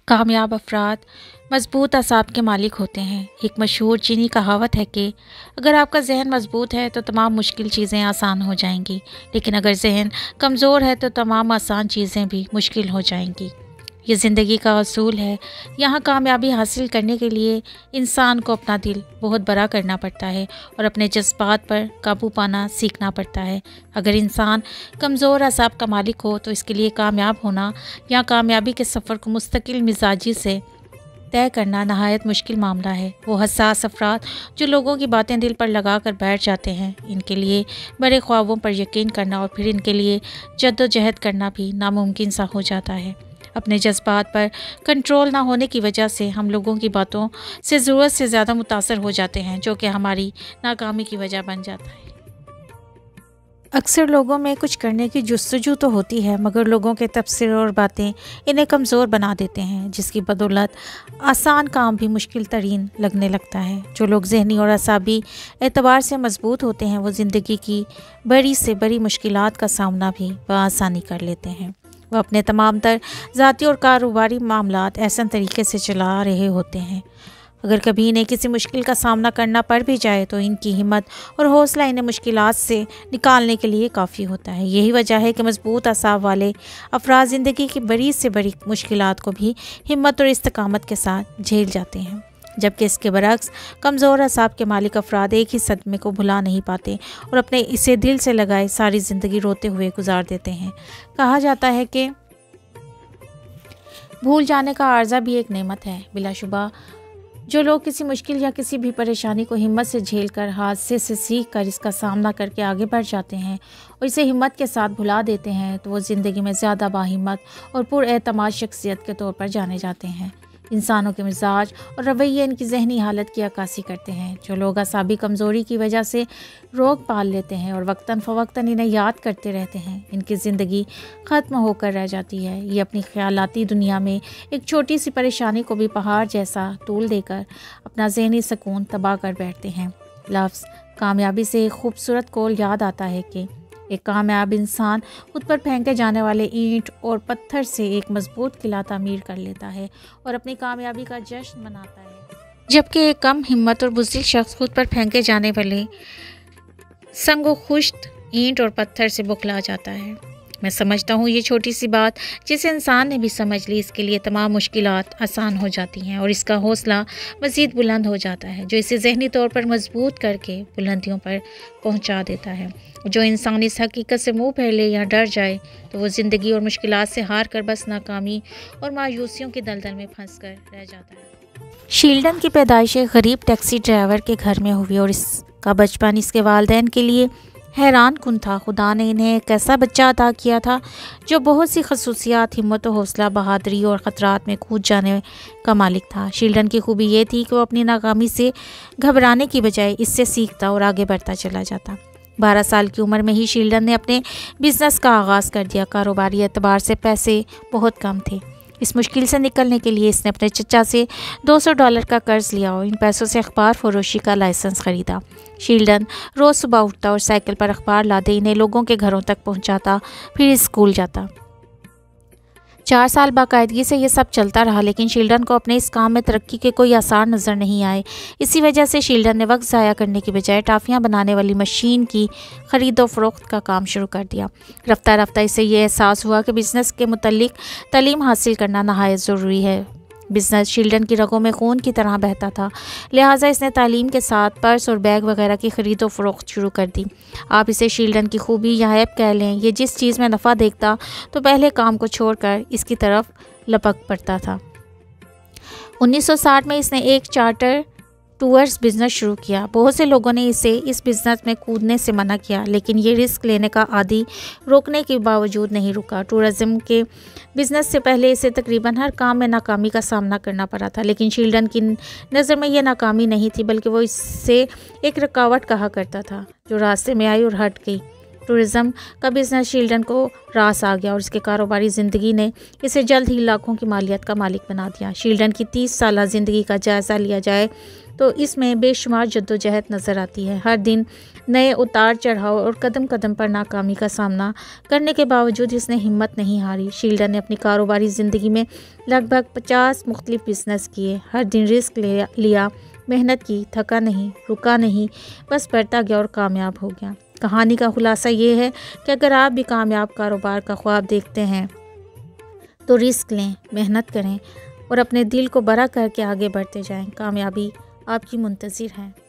کامیاب افراد مضبوط اعصاب کے مالک ہوتے ہیں۔ ایک مشہور چینی کہاوت ہے کہ اگر آپ کا ذہن مضبوط ہے تو تمام مشکل چیزیں آسان ہو جائیں گی، لیکن اگر ذہن کمزور ہے تو تمام آسان چیزیں بھی مشکل ہو جائیں گی۔ یہ زندگی کا اصول ہے۔ یہاں کامیابی حاصل کرنے کے لیے انسان کو اپنا دل بہت بڑا کرنا پڑتا ہے اور اپنے جذبات پر قابو پانا سیکھنا پڑتا ہے۔ اگر انسان کمزور اعصاب کا مالک ہو تو اس کے لیے کامیاب ہونا یا کامیابی کے سفر کو مستقل مزاجی سے طے کرنا نہایت مشکل معاملہ ہے۔ وہ حساس افراد جو لوگوں کی باتیں دل پر لگا کر بیٹھ جاتے ہیں، ان کے لیے بڑے خوابوں پر یقین کرنا اور پھر ان کے لیے جد و جہد کرنا بھی ناممکن سا ہو جاتا ہے۔ اپنے جذبات پر کنٹرول نہ ہونے کی وجہ سے ہم لوگوں کی باتوں سے ضرورت سے زیادہ متاثر ہو جاتے ہیں، جو کہ ہماری ناکامی کی وجہ بن جاتا ہے۔ اکثر لوگوں میں کچھ کرنے کی جستجو تو ہوتی ہے، مگر لوگوں کے تبصرے اور باتیں انہیں کمزور بنا دیتے ہیں، جس کی بدولت آسان کام بھی مشکل ترین لگنے لگتا ہے۔ جو لوگ ذہنی اور اعصابی اعتبار سے مضبوط ہوتے ہیں وہ زندگی کی بڑی سے بڑی مشکلات کا سامنا بھی بآسانی کر لیتے ہیں۔ وہ اپنے تمام تر ذاتی اور کاروباری معاملات احسن طریقے سے چلا رہے ہوتے ہیں۔ اگر کبھی انہیں کسی مشکل کا سامنا کرنا پڑ بھی جائے تو ان کی ہمت اور حوصلہ انہیں مشکلات سے نکالنے کے لیے کافی ہوتا ہے۔ یہی وجہ ہے کہ مضبوط اعصاب والے افراد زندگی کی بڑی سے بڑی مشکلات کو بھی ہمت اور استقامت کے ساتھ جھیل جاتے ہیں، جبکہ اس کے برعکس کمزور اعصاب کے مالک افراد ایک ہی صدمے کو بھلا نہیں پاتے اور اپنے اسے دل سے لگائے ساری زندگی روتے ہوئے گزار دیتے ہیں۔ کہا جاتا ہے کہ بھول جانے کا عارضہ بھی ایک نعمت ہے۔ بلا شبہ جو لوگ کسی مشکل یا کسی بھی پریشانی کو ہمت سے جھیل کر حادثے سے سیکھ کر اس کا سامنا کر کے آگے بڑھ جاتے ہیں اور اسے ہمت کے ساتھ بھلا دیتے ہیں تو وہ زندگی میں زیادہ باہمت اور پر اعتماد شخصیت کے طور پر جانے جاتے ہیں۔ انسانوں کے مزاج اور رویے ان کی ذہنی حالت کی عکاسی کرتے ہیں۔ جو لوگ اعصابی کمزوری کی وجہ سے روگ پال لیتے ہیں اور وقتاً فوقتاً انہیں یاد کرتے رہتے ہیں، ان کی زندگی ختم ہو کر رہ جاتی ہے۔ یہ اپنی خیالاتی دنیا میں ایک چھوٹی سی پریشانی کو بھی پہاڑ جیسا طول دے کر اپنا ذہنی سکون تباہ کر بیٹھتے ہیں۔ لفظ کامیابی سے ایک خوبصورت قول یاد آتا ہے کہ ایک کامیاب انسان خود پر پھینکے جانے والے اینٹ اور پتھر سے ایک مضبوط قلعہ تعمیر کر لیتا ہے اور اپنی کامیابی کا جشن مناتا ہے، جبکہ ایک کم ہمت اور بزدل شخص خود پر پھینکے جانے والے سنگ و خشت اینٹ اور پتھر سے بوکھلا جاتا ہے۔ میں سمجھتا ہوں یہ چھوٹی سی بات جسے انسان نے بھی سمجھ لی، اس کے لیے تمام مشکلات آسان ہو جاتی ہیں اور اس کا حوصلہ مزید بلند ہو جاتا ہے، جو اسے ذہنی طور پر مضبوط کر کے بلندیوں پر پہنچا دیتا ہے۔ جو انسان اس حقیقت سے منہ پھیر لے یا ڈر جائے تو وہ زندگی اور مشکلات سے ہار کر بس ناکامی اور مایوسیوں کی دلدل میں پھنس کر رہ جاتا ہے۔ شیلڈن کی پیدائش ایک غریب ٹیکسی ڈرائیور کے گھر میں ہوئی اور اس کا بچپن اس کے والدین کے لیے حیران کن تھا۔ خدا نے انہیں ایک ایسا بچہ عطا کیا تھا جو بہت سی خصوصیات، ہمت و حوصلہ، بہادری اور خطرات میں کود جانے کا مالک تھا۔ شیلڈن کی خوبی یہ تھی کہ وہ اپنی ناکامی سے گھبرانے کی بجائے اس سے سیکھتا اور آگے بڑھتا چلا جاتا۔ 12 سال کی عمر میں ہی شیلڈن نے اپنے بزنس کا آغاز کر دیا۔ کاروباری اعتبار سے پیسے بہت کم تھے۔ اس مشکل سے نکلنے کے لیے اس نے اپنے چچا سے $200 کا قرض لیا اور ان پیسوں سے اخبار فروشی کا لائسنس خریدا۔ شیلڈن روز صبح اٹھتا اور سائیکل پر اخبار لادے انہیں لوگوں کے گھروں تک پہنچاتا، پھر اسکول جاتا۔ 4 سال باقاعدگی سے یہ سب چلتا رہا، لیکن شیلڈن کو اپنے اس کام میں ترقی کے کوئی آثار نظر نہیں آئے۔ اسی وجہ سے شیلڈن نے وقت ضائع کرنے کی بجائے ٹافیاں بنانے والی مشین کی خرید و فروخت کا کام شروع کر دیا۔ رفتہ رفتہ اسے یہ احساس ہوا کہ بزنس کے متعلق تعلیم حاصل کرنا نہایت ضروری ہے۔ بزنس شیلڈن کی رگوں میں خون کی طرح بہتا تھا، لہٰذا اس نے تعلیم کے ساتھ پرس اور بیگ وغیرہ کی خرید و فروخت شروع کر دی۔ آپ اسے شیلڈن کی خوبی یا عیب کہہ لیں، یہ جس چیز میں نفع دیکھتا تو پہلے کام کو چھوڑ کر اس کی طرف لپک پڑتا تھا۔ 1960 میں اس نے ایک چارٹر ٹورز بزنس شروع کیا۔ بہت سے لوگوں نے اسے اس بزنس میں کودنے سے منع کیا، لیکن یہ رسک لینے کا عادی روکنے کے باوجود نہیں رکا۔ ٹورزم کے بزنس سے پہلے اسے تقریباً ہر کام میں ناکامی کا سامنا کرنا پڑا تھا، لیکن شیلڈن کی نظر میں یہ ناکامی نہیں تھی، بلکہ وہ اس سے ایک رکاوٹ کہا کرتا تھا جو راستے میں آئی اور ہٹ گئی۔ ٹورزم کا بزنس شیلڈن کو راس آ گیا اور اس کے کاروباری زندگی نے اسے جلد ہی لاکھوں کی مالیت کا مالک بنا دیا۔ شیلڈن کی 30 سالہ زندگی کا جائزہ لیا جائے تو اس میں بے شمار جدوجہد نظر آتی ہے۔ ہر دن نئے اتار چڑھاؤ اور قدم قدم پر ناکامی کا سامنا کرنے کے باوجود اس نے ہمت نہیں ہاری۔ شیلڈن نے اپنی کاروباری زندگی میں لگ بھگ 50 مختلف بزنس کیے، ہر دن رسک لیا، محنت کی، تھکا نہیں، رکا نہیں، بس بڑھتا گیا اور کامیاب ہو گیا۔ کہانی کا خلاصہ یہ ہے کہ اگر آپ بھی کامیاب کاروبار کا خواب دیکھتے ہیں تو رسک لیں، محنت کریں اور اپنے دل کو بڑا کر کے آگے بڑھتے جائیں۔ کامیابی آپ کی منتظر ہے۔